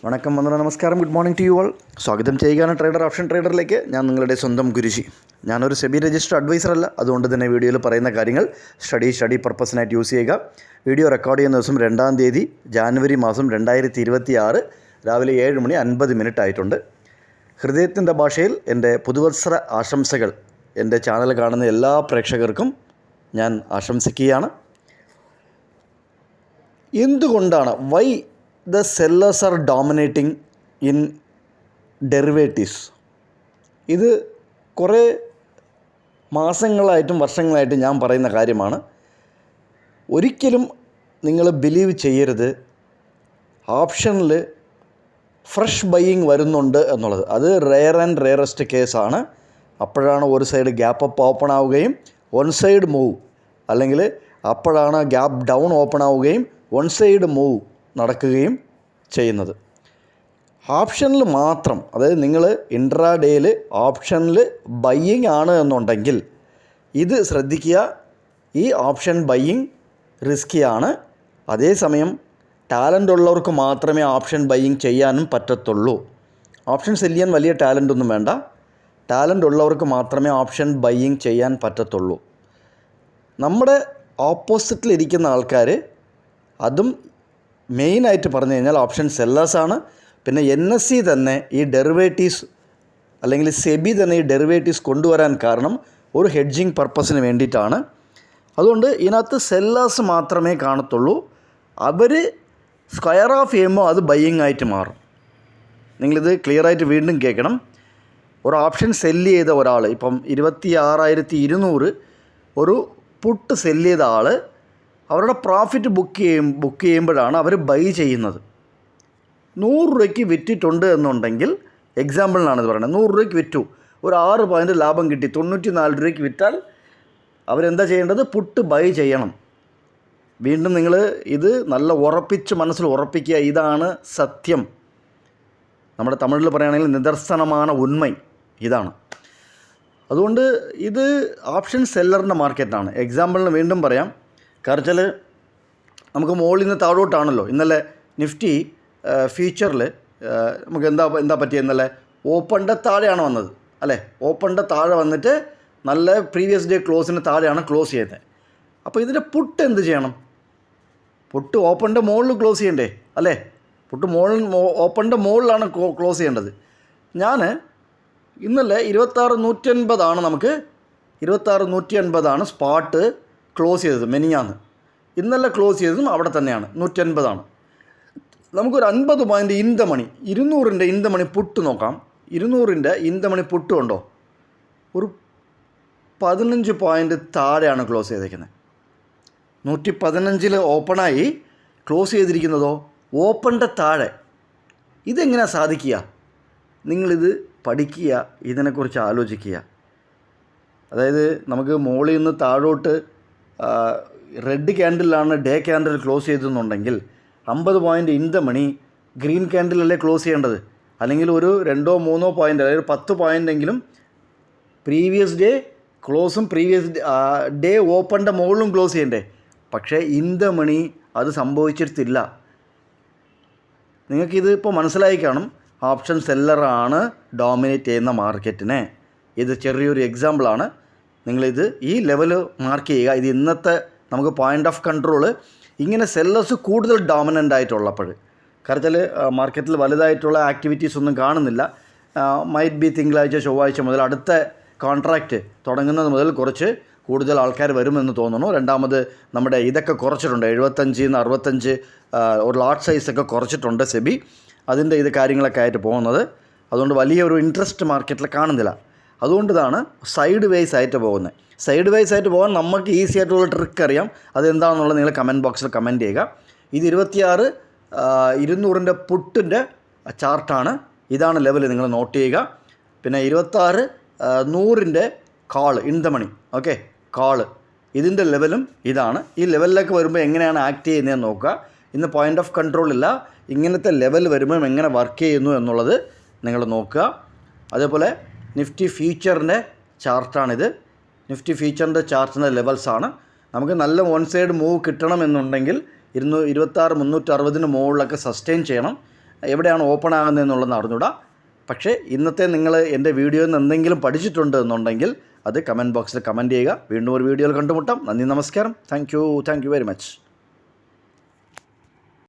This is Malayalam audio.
വണക്കം, വന്ദനം, നമസ്കാരം, good morning to you all. സ്വാഗതം ചെയ്യുകയാണ് ട്രേഡർ ഓപ്ഷൻ ട്രേഡറിലേക്ക്. ഞാൻ നിങ്ങളുടെ സ്വന്തം ഗുരുജി. ഞാനൊരു സെബി രജിസ്റ്റർഡ് അഡ്വൈസർ അല്ല. അതുകൊണ്ട് തന്നെ വീഡിയോയിൽ പറയുന്ന കാര്യങ്ങൾ സ്റ്റഡി പർപ്പസിനായിട്ട് യൂസ് ചെയ്യുക. വീഡിയോ റെക്കോർഡ് ചെയ്യുന്ന ദിവസം 2 തീയതി ജാനുവരി മാസം 2026 രാവിലെ 7:50 ആയിട്ടുണ്ട്. ഹൃദയത്തിൻ്റെ ഭാഷയിൽ എൻ്റെ പുതുവത്സര ആശംസകൾ എൻ്റെ ചാനൽ കാണുന്ന എല്ലാ പ്രേക്ഷകർക്കും ഞാൻ ആശംസിക്കുകയാണ്. എന്തുകൊണ്ടാണ് Y the sellers are dominating in derivatives? ഇത് കുറേ മാസങ്ങളായിട്ടും വർഷങ്ങളായിട്ടും ഞാൻ പറയുന്ന കാര്യമാണ്. ഒരിക്കലും നിങ്ങൾ ബിലീവ് ചെയ്യരുത് ഓപ്ഷനിൽ ഫ്രഷ് ബൈയിങ് വരുന്നുണ്ട് എന്നുള്ളത്. അത് റെയർ ആൻഡ് റെയറസ്റ്റ് കേസാണ്. അപ്പോഴാണ് ഒരു സൈഡ് ഗ്യാപ്പ് അപ്പ് ഓപ്പൺ ആവുകയും വൺ സൈഡ് മൂവ്, അല്ലെങ്കിൽ അപ്പോഴാണ് ഗ്യാപ്പ് ഡൗൺ ഓപ്പൺ ആവുകയും വൺ സൈഡ് മൂവ് നടക്കുകയും ചെയ്യുന്നത്. ഓപ്ഷനിൽ മാത്രം, അതായത് നിങ്ങൾ ഇൻട്രാഡേയിൽ ഓപ്ഷനിൽ ബയ്യിങ് ആണ് എന്നുണ്ടെങ്കിൽ ഇത് ശ്രദ്ധിക്കുക. ഈ ഓപ്ഷൻ ബയ്യിങ് റിസ്ക്കിയാണ്. അതേസമയം ടാലൻ്റ് ഉള്ളവർക്ക് മാത്രമേ ഓപ്ഷൻ ബയ്യിങ് ചെയ്യാനും പറ്റത്തുള്ളൂ. ഓപ്ഷൻ സെല്ല് ചെയ്യാൻ വലിയ ടാലൻ്റ് ഒന്നും വേണ്ട. ടാലൻ്റ് ഉള്ളവർക്ക് മാത്രമേ ഓപ്ഷൻ ബയ്യിങ് ചെയ്യാൻ പറ്റത്തുള്ളൂ. നമ്മുടെ ഓപ്പോസിറ്റിലിരിക്കുന്ന ആൾക്കാർ, അതും മെയിനായിട്ട് പറഞ്ഞു കഴിഞ്ഞാൽ ഓപ്ഷൻ സെല്ലേഴ്സാണ്. പിന്നെ NSE തന്നെ ഈ ഡെറിവേറ്റീവ്സ്, അല്ലെങ്കിൽ സെബി തന്നെ ഈ ഡെറിവേറ്റീവ്സ് കൊണ്ടുവരാൻ കാരണം ഒരു ഹെഡ്ജിങ് പർപ്പസിന് വേണ്ടിയിട്ടാണ്. അതുകൊണ്ട് ഇതിനകത്ത് സെല്ലേഴ്സ് മാത്രമേ കാണത്തുള്ളൂ. അവർ സ്ക്വയർ ഓഫ് ചെയ്യുമ്പോൾ അത് ബയ്യിങ് ആയിട്ട് മാറും. നിങ്ങളിത് ക്ലിയറായിട്ട് വീണ്ടും കേൾക്കണം. ഒരു ഓപ്ഷൻ സെല്ല് ചെയ്ത ഒരാൾ, ഇപ്പം 26,200 ഒരു പുട്ട് സെല്ല് ചെയ്ത ആൾ അവരുടെ പ്രോഫിറ്റ് ബുക്ക് ചെയ്യുമ്പോഴാണ് അവർ ബൈ ചെയ്യുന്നത്. 100 രൂപയ്ക്ക് വിറ്റിട്ടുണ്ട് എന്നുണ്ടെങ്കിൽ, എക്സാമ്പിളിനാണ് ഇത് പറയുന്നത്, 100 രൂപയ്ക്ക് വിറ്റു, ഒരു 6 പോയിൻ്റ് ലാഭം കിട്ടി, 94 രൂപയ്ക്ക് വിറ്റാൽ അവരെന്താ ചെയ്യേണ്ടത്? പുട്ട് ബൈ ചെയ്യണം. വീണ്ടും നിങ്ങൾ ഇത് നല്ല ഉറപ്പിച്ച് മനസ്സിൽ ഉറപ്പിക്കുക. ഇതാണ് സത്യം. നമ്മുടെ തമിഴിൽ പറയുകയാണെങ്കിൽ നിദർശനമാണ് ഉണ്മ. ഇതാണ്. അതുകൊണ്ട് ഇത് ഓപ്ഷൻ സെല്ലറിൻ്റെ മാർക്കറ്റാണ്. എക്സാമ്പിളിന് വീണ്ടും പറയാം. കാരണം നമുക്ക് മുകളിൽ നിന്ന് താഴോട്ടാണല്ലോ. ഇന്നലെ നിഫ്റ്റി ഫ്യൂച്ചറിൽ നമുക്ക് എന്താ പറ്റിയത്? ഇന്നലെ ഓപ്പണിൻ്റെ താഴെയാണ് വന്നത്, അല്ലേ? ഓപ്പണിൻ്റെ താഴെ വന്നിട്ട് നല്ല പ്രീവിയസ് ഡേ ക്ലോസിന് താഴെയാണ് ക്ലോസ് ചെയ്തത്. അപ്പോൾ ഇതിൻ്റെ പുട്ട് എന്ത് ചെയ്യണം? പുട്ട് ഓപ്പണിൻ്റെ മുകളിൽ ക്ലോസ് ചെയ്യണ്ടേ, അല്ലേ? പുട്ട് ഓപ്പണിൻ്റെ മുകളിലാണ് ക്ലോസ് ചെയ്യേണ്ടത്. ഞാൻ ഇന്നലെ 26,180 നമുക്ക് 26,180 സ്പോട്ട് ക്ലോസ് ചെയ്തത് മെനിഞ്ഞാന്ന്. ഇന്നലെ ക്ലോസ് ചെയ്തതും അവിടെ തന്നെയാണ്, 180. നമുക്കൊരു 50 പോയിൻ്റ് ഇൻ ദ മണി, 200ൻ്റെ ഇൻ ദ മണി പുട്ട് നോക്കാം. 200ൻ്റെ ഇൻ ദ മണി പുട്ട് ഉണ്ടോ? ഒരു 15 പോയിൻ്റ് താഴെയാണ് ക്ലോസ് ചെയ്തേക്കുന്നത്. 115 ഓപ്പണായി ക്ലോസ് ചെയ്തിരിക്കുന്നതോ ഓപ്പണിൻ്റെ താഴെ. ഇതെങ്ങനെയാണ് സാധിക്കുക? നിങ്ങളിത് പഠിക്കുക, ഇതിനെക്കുറിച്ച് ആലോചിക്കുക. അതായത് നമുക്ക് മുകളിൽ നിന്ന് താഴോട്ട് റെഡ് ക്യാൻഡിലാണ് ഡേ ക്യാൻഡിൽ ക്ലോസ് ചെയ്തെന്നുണ്ടെങ്കിൽ 50 point in the money green ക്യാൻഡിലല്ലേ ക്ലോസ് ചെയ്യേണ്ടത്? അല്ലെങ്കിൽ ഒരു 2-3 പോയിൻ്റ്, അതായത് 10 പോയിൻ്റെങ്കിലും പ്രീവിയസ് ഡേ ക്ലോസും പ്രീവിയസ് ഡേ ഓപ്പണിൻ്റെ മുകളിലും ക്ലോസ് ചെയ്യണ്ടേ? പക്ഷേ ഇൻ ദ മണി അത് സംഭവിച്ചിട്ടില്ല. നിങ്ങൾക്കിത് ഇപ്പോൾ മനസ്സിലായി കാണും. ഓപ്ഷൻ സെല്ലറാണ് ഡോമിനേറ്റ് ചെയ്യുന്ന മാർക്കറ്റിനെ. ഇത് ചെറിയൊരു എക്സാമ്പിളാണ്. നിങ്ങളിത് ഈ ലെവൽ മാർക്ക് ചെയ്യുക. ഇത് ഇന്നത്തെ നമുക്ക് പോയിൻ്റ് ഓഫ് കൺട്രോൾ. ഇങ്ങനെ സെല്ലേഴ്സ് കൂടുതൽ ഡോമിനൻ്റ് ആയിട്ടുള്ളപ്പോൾ, കാരണം മാർക്കറ്റിൽ വലുതായിട്ടുള്ള ആക്ടിവിറ്റീസ് ഒന്നും കാണുന്നില്ല. മൈറ്റ് ബി തിങ്കളാഴ്ച ചൊവ്വാഴ്ച മുതൽ അടുത്ത കോൺട്രാക്റ്റ് തുടങ്ങുന്നത് മുതൽ കുറച്ച് കൂടുതൽ ആൾക്കാർ വരുമെന്ന് തോന്നുന്നു. രണ്ടാമത് നമ്മുടെ ഇതൊക്കെ കുറച്ചിട്ടുണ്ട്, 75 65 ഒരു ലാർജ് സൈസൊക്കെ കുറച്ചിട്ടുണ്ട് സെബി. അതിൻ്റെ ഇത് കാര്യങ്ങളൊക്കെ ആയിട്ട് പോകുന്നത്. അതുകൊണ്ട് വലിയൊരു ഇൻട്രസ്റ്റ് മാർക്കറ്റിൽ കാണുന്നില്ല. അതുകൊണ്ടാണ് സൈഡ് വേസ് ആയിട്ട് പോകുന്നത്. സൈഡ് വേസ് ആയിട്ട് പോകാൻ നമുക്ക് ഈസി ആയിട്ടുള്ള ട്രിക്ക് അറിയാം. അതെന്താണെന്നുള്ളത് നിങ്ങൾ കമൻറ്റ് ബോക്സിൽ കമൻറ്റ് ചെയ്യുക. ഇത് 26,200ൻ്റെ പുട്ടിൻ്റെ ചാർട്ടാണ്. ഇതാണ് ലെവൽ, നിങ്ങൾ നോട്ട് ചെയ്യുക. പിന്നെ 26,100ൻ്റെ call in the money, okay, call, ഇതിൻ്റെ ലെവലും ഇതാണ്. ഈ ലെവലിലേക്ക് വരുമ്പോൾ എങ്ങനെയാണ് ആക്ട് ചെയ്യുന്നതെന്ന് നോക്കുക. ഇന്ന് പോയിൻ്റ് ഓഫ് കൺട്രോൾ ഇല്ല. ഇങ്ങനത്തെ ലെവൽ വരുമ്പോൾ എങ്ങനെ വർക്ക് ചെയ്യുന്നു എന്നുള്ളത് നിങ്ങൾ നോക്കുക. അതേപോലെ നിഫ്റ്റി ഫ്യൂച്ചറിൻ്റെ ചാർട്ടാണിത്. നിഫ്റ്റി ഫ്യൂച്ചറിൻ്റെ ചാർട്ടിൻ്റെ ലെവൽസാണ്. നമുക്ക് നല്ല വൺ സൈഡ് മൂവ് കിട്ടണം എന്നുണ്ടെങ്കിൽ 26,360 മുകളിലൊക്കെ സസ്റ്റെയിൻ ചെയ്യണം. എവിടെയാണ് ഓപ്പൺ ആകുന്നതെന്നുള്ളതെന്ന് അറിഞ്ഞൂടാ. പക്ഷേ ഇന്നത്തെ നിങ്ങൾ എൻ്റെ വീഡിയോയിൽ നിന്ന് എന്തെങ്കിലും പഠിച്ചിട്ടുണ്ട് എന്നുണ്ടെങ്കിൽ അത് കമൻറ്റ് ബോക്സിൽ കമൻറ്റ് ചെയ്യുക. വീണ്ടും ഒരു വീഡിയോയിൽ കണ്ടുമുട്ടാം. നന്ദി, നമസ്കാരം. Thank you very much.